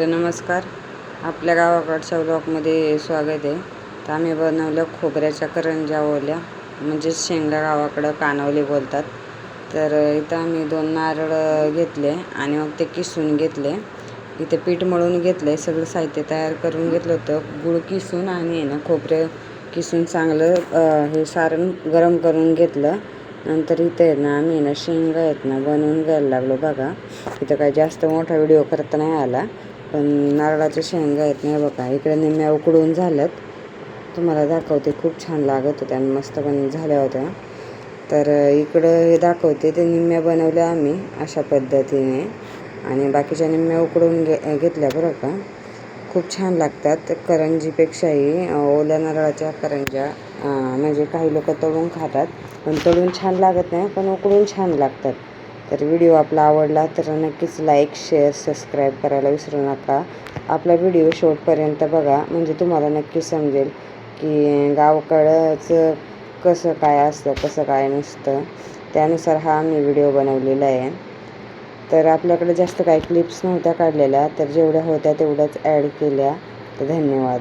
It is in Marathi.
तर नमस्कार, आपल्या गावाकडच्या ब्लॉगमध्ये स्वागत आहे. तर आम्ही बनवलं खोबऱ्याच्या करंज्या ओल्या, म्हणजेच शेंगा गावाकडं कानवले बोलतात. तर इथं आम्ही 2 नारळ घेतले आणि मग ते किसून घेतले. इथे पीठ मळून घेतलं आहे, सगळं साहित्य तयार करून घेतलं होतं. गूळ किसून आणि खोबरं किसून चांगलं हे सारण गरम करून घेतलं. नंतर इथे आम्ही शेंगा बनवून घ्यायला लागलो. बघा, इथं काही जास्त मोठा व्हिडिओ करता नाही आला, पण नारळाच्या शेंगा बघा, इकडे निम्म्या उकडून झाल्यात. तुम्हाला दाखवते, खूप छान लागत होत्या आणि मस्त पण झाल्या होत्या. तर इकडं हे दाखवते, ते निम्म्या बनवल्या आम्ही अशा पद्धतीने आणि बाकीच्या निम्म्या उकडून घेतल्या बरं का. खूप छान लागतात करंजीपेक्षाही. ओल्या नारळाच्या करंज्या म्हणजे काही लोक तळून खातात, पण तळून छान लागत नाही, पण उकडून छान लागतात. तर व्हिडिओ आपला आवडला तर नक्कीच लाईक, शेअर, सबस्क्राईब करायला विसरू नका. आपला व्हिडिओ शेवटपर्यंत बघा, म्हणजे तुम्हाला नक्की समजेल की गावाकडचं कसं काय असतं, कसं काय नसतं. त्यानुसार हा आम्ही व्हिडिओ बनवलेला आहे. तर आपल्याकडे जास्त काही क्लिप्स नव्हत्या काढलेल्या, तर जेवढ्या होत्या तेवढ्याच ॲड केल्या. तर धन्यवाद.